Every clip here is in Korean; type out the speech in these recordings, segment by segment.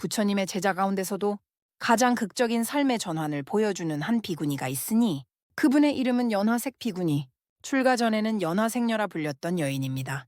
부처님의 제자 가운데서도 가장 극적인 삶의 전환을 보여주는 한 비구니가 있으니 그분의 이름은 연화색 비구니, 출가 전에는 연화생녀라 불렸던 여인입니다.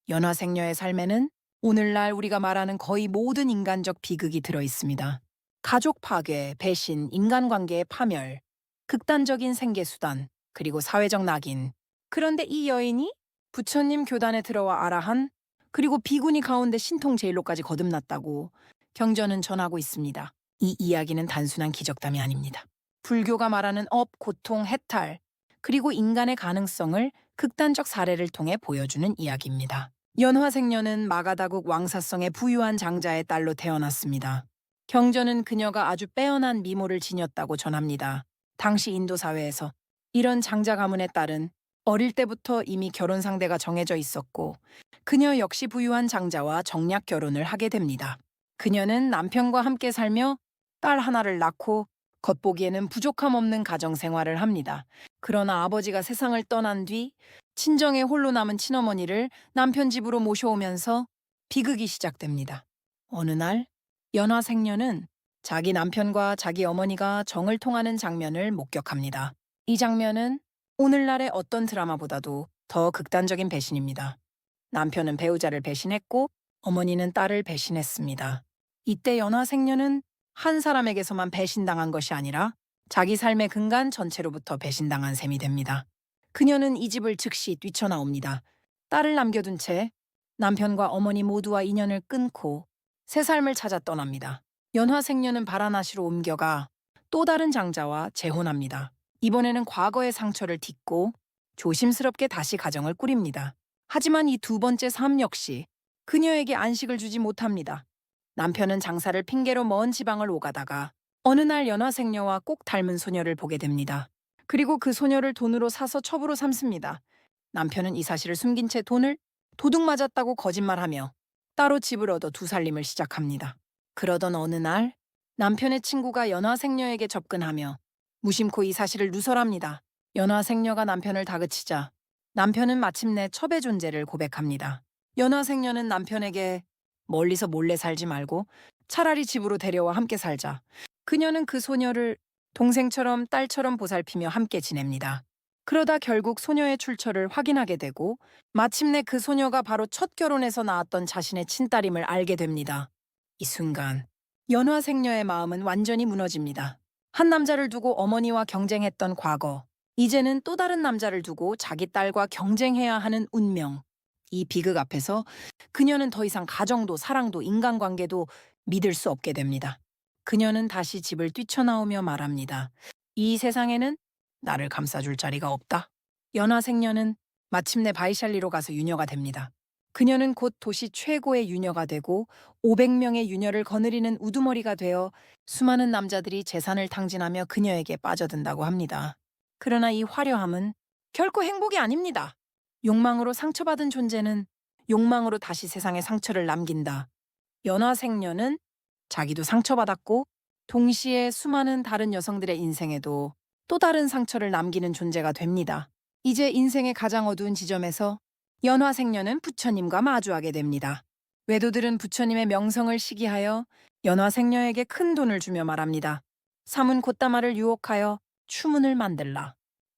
연화생녀의 삶에는 오늘날 우리가 말하는 거의 모든 인간적 비극이 들어 있습니다. 가족 파괴, 배신, 인간관계의 파멸, 극단적인 생계수단, 그리고 사회적 낙인. 그런데 이 여인이 부처님 교단에 들어와 아라한, 그리고 비구니 가운데 신통제일로까지 거듭났다고 경전은 전하고 있습니다. 이 이야기는 단순한 기적담이 아닙니다. 불교가 말하는 업, 고통, 해탈, 그리고 인간의 가능성을 극단적 사례를 통해 보여주는 이야기입니다. 연화생녀는 마가다국 왕사성의 부유한 장자의 딸로 태어났습니다. 경전은 그녀가 아주 빼어난 미모를 지녔다고 전합니다. 당시 인도 사회에서 이런 장자 가문의 딸은 어릴 때부터 이미 결혼 상대가 정해져 있었고 그녀 역시 부유한 장자와 정략 결혼을 하게 됩니다. 그녀는 남편과 함께 살며 딸 하나를 낳고 겉보기에는 부족함 없는 가정 생활을 합니다. 그러나 아버지가 세상을 떠난 뒤 친정에 홀로 남은 친어머니를 남편 집으로 모셔오면서 비극이 시작됩니다. 어느 날 연화생녀는 자기 남편과 자기 어머니가 정을 통하는 장면을 목격합니다. 이 장면은 오늘날의 어떤 드라마보다도 더 극단적인 배신입니다. 남편은 배우자를 배신했고 어머니는 딸을 배신했습니다. 이때 연화생녀는 한 사람에게서만 배신당한 것이 아니라 자기 삶의 근간 전체로부터 배신당한 셈이 됩니다. 그녀는 이 집을 즉시 뛰쳐나옵니다. 딸을 남겨둔 채 남편과 어머니 모두와 인연을 끊고 새 삶을 찾아 떠납니다. 연화생녀는 바라나시로 옮겨가 또 다른 장자와 재혼합니다. 이번에는 과거의 상처를 딛고 조심스럽게 다시 가정을 꾸립니다. 하지만 이 두 번째 삶 역시 그녀에게 안식을 주지 못합니다. 남편은 장사를 핑계로 먼 지방을 오가다가 어느 날 연화생녀와 꼭 닮은 소녀를 보게 됩니다. 그리고 그 소녀를 돈으로 사서 첩으로 삼습니다. 남편은 이 사실을 숨긴 채 돈을 도둑 맞았다고 거짓말하며 따로 집을 얻어 두 살림을 시작합니다. 그러던 어느 날 남편의 친구가 연화생녀에게 접근하며 무심코 이 사실을 누설합니다. 연화생녀가 남편을 다그치자 남편은 마침내 첩의 존재를 고백합니다. 연화생녀는 남편에게 멀리서 몰래 살지 말고 차라리 집으로 데려와 함께 살자. 그녀는 그 소녀를 동생처럼 딸처럼 보살피며 함께 지냅니다. 그러다 결국 소녀의 출처를 확인하게 되고 마침내 그 소녀가 바로 첫 결혼에서 낳았던 자신의 친딸임을 알게 됩니다. 이 순간 연화생녀의 마음은 완전히 무너집니다. 한 남자를 두고 어머니와 경쟁했던 과거, 이제는 또 다른 남자를 두고 자기 딸과 경쟁해야 하는 운명. 이 비극 앞에서 그녀는 더 이상 가정도 사랑도 인간관계도 믿을 수 없게 됩니다. 그녀는 다시 집을 뛰쳐나오며 말합니다. 이 세상에는 나를 감싸줄 자리가 없다. 연화생녀는 마침내 바이샬리로 가서 유녀가 됩니다. 그녀는 곧 도시 최고의 유녀가 되고 500명의 유녀를 거느리는 우두머리가 되어 수많은 남자들이 재산을 탕진하며 그녀에게 빠져든다고 합니다. 그러나 이 화려함은 결코 행복이 아닙니다. 욕망으로 상처받은 존재는 욕망으로 다시 세상에 상처를 남긴다. 연화생녀는 자기도 상처받았고 동시에 수많은 다른 여성들의 인생에도 또 다른 상처를 남기는 존재가 됩니다. 이제 인생의 가장 어두운 지점에서 연화생녀는 부처님과 마주하게 됩니다. 외도들은 부처님의 명성을 시기하여 연화생녀에게 큰 돈을 주며 말합니다. 사문 곶다마를 유혹하여 추문을 만들라.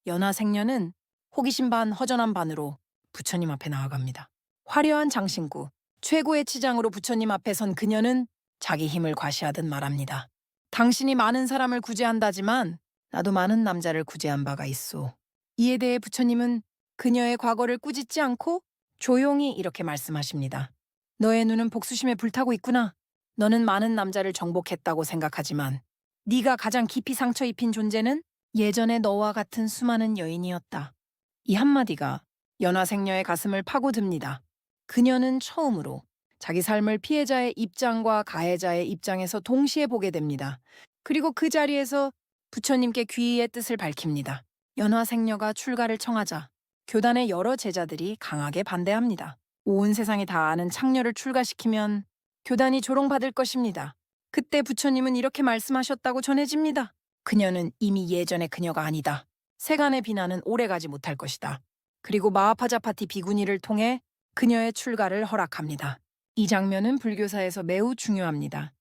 연화생녀는 호기심 반 허전한 반으로 부처님 앞에 나아갑니다. 화려한 장신구, 최고의 치장으로 부처님 앞에 선 그녀는 자기 힘을 과시하듯 말합니다. 당신이 많은 사람을 구제한다지만 나도 많은 남자를 구제한 바가 있소. 이에 대해 부처님은 그녀의 과거를 꾸짖지 않고 조용히 이렇게 말씀하십니다. 너의 눈은 복수심에 불타고 있구나. 너는 많은 남자를 정복했다고 생각하지만 네가 가장 깊이 상처 입힌 존재는 예전의 너와 같은 수많은 여인이었다. 이 한마디가 연화생녀의 가슴을 파고듭니다. 그녀는 처음으로 자기 삶을 피해자의 입장과 가해자의 입장에서 동시에 보게 됩니다. 그리고 그 자리에서 부처님께 귀의의 뜻을 밝힙니다. 연화생녀가 출가를 청하자 교단의 여러 제자들이 강하게 반대합니다. 온 세상이 다 아는 창녀를 출가시키면 교단이 조롱받을 것입니다. 그때 부처님은 이렇게 말씀하셨다고 전해집니다. 그녀는 이미 예전의 그녀가 아니다. 세간의 비난은 오래가지 못할 것이다. 그리고 마하파자파티 비구니를 통해 그녀의 출가를 허락합니다. 이 장면은 불교사에서 매우 중요합니다.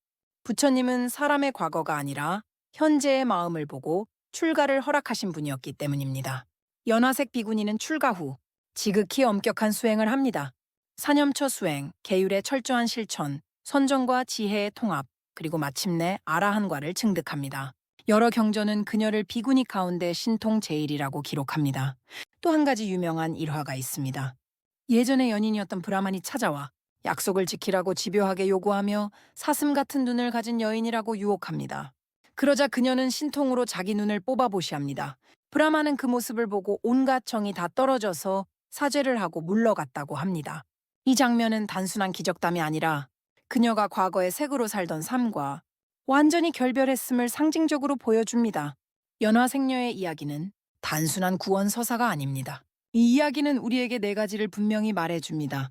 부처님은 사람의 과거가 아니라 현재의 마음을 보고 출가를 허락하신 분이었기 때문입니다. 연화색 비구니는 출가 후 지극히 엄격한 수행을 합니다. 사념처 수행, 계율의 철저한 실천, 선정과 지혜의 통합, 그리고 마침내 아라한과를 증득합니다. 여러 경전은 그녀를 비구니 가운데 신통 제일이라고 기록합니다. 또 한 가지 유명한 일화가 있습니다. 예전에 연인이었던 브라만이 찾아와 약속을 지키라고 집요하게 요구하며 사슴 같은 눈을 가진 여인이라고 유혹합니다. 그러자 그녀는 신통으로 자기 눈을 뽑아보시합니다. 브라만은 그 모습을 보고 온갖 정이 다 떨어져서 사죄를 하고 물러갔다고 합니다. 이 장면은 단순한 기적담이 아니라 그녀가 과거에 색으로 살던 삶과 완전히 결별했음을 상징적으로 보여줍니다. 연화생녀의 이야기는 단순한 구원 서사가 아닙니다. 이 이야기는 우리에게 네 가지를 분명히 말해줍니다.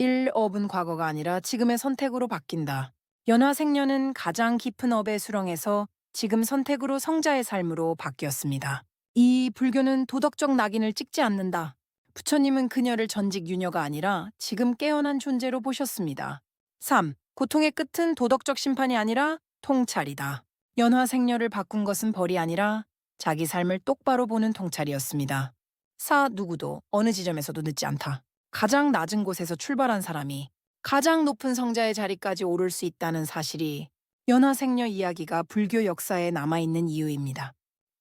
1. 업은 과거가 아니라 지금의 선택으로 바뀐다. 연화생녀는 가장 깊은 업의 수렁에서 지금 선택으로 성자의 삶으로 바뀌었습니다. 2. 불교는 도덕적 낙인을 찍지 않는다. 부처님은 그녀를 전직 유녀가 아니라 지금 깨어난 존재로 보셨습니다. 3. 고통의 끝은 도덕적 심판이 아니라 통찰이다. 연화생녀를 바꾼 것은 벌이 아니라 자기 삶을 똑바로 보는 통찰이었습니다. 4. 누구도 어느 지점에서도 늦지 않다. 가장 낮은 곳에서 출발한 사람이 가장 높은 성자의 자리까지 오를 수 있다는 사실이 연화생녀 이야기가 불교 역사에 남아있는 이유입니다.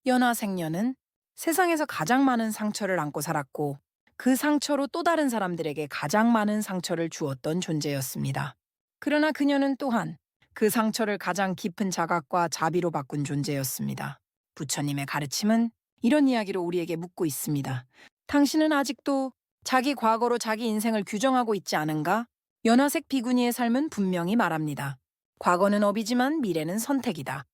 연화생녀는 세상에서 가장 많은 상처를 안고 살았고 그 상처로 또 다른 사람들에게 가장 많은 상처를 주었던 존재였습니다. 그러나 그녀는 또한 그 상처를 가장 깊은 자각과 자비로 바꾼 존재였습니다. 부처님의 가르침은 이런 이야기로 우리에게 묻고 있습니다. 당신은 아직도 자기 과거로 자기 인생을 규정하고 있지 않은가? 연화색 비구니의 삶은 분명히 말합니다. 과거는 업이지만 미래는 선택이다.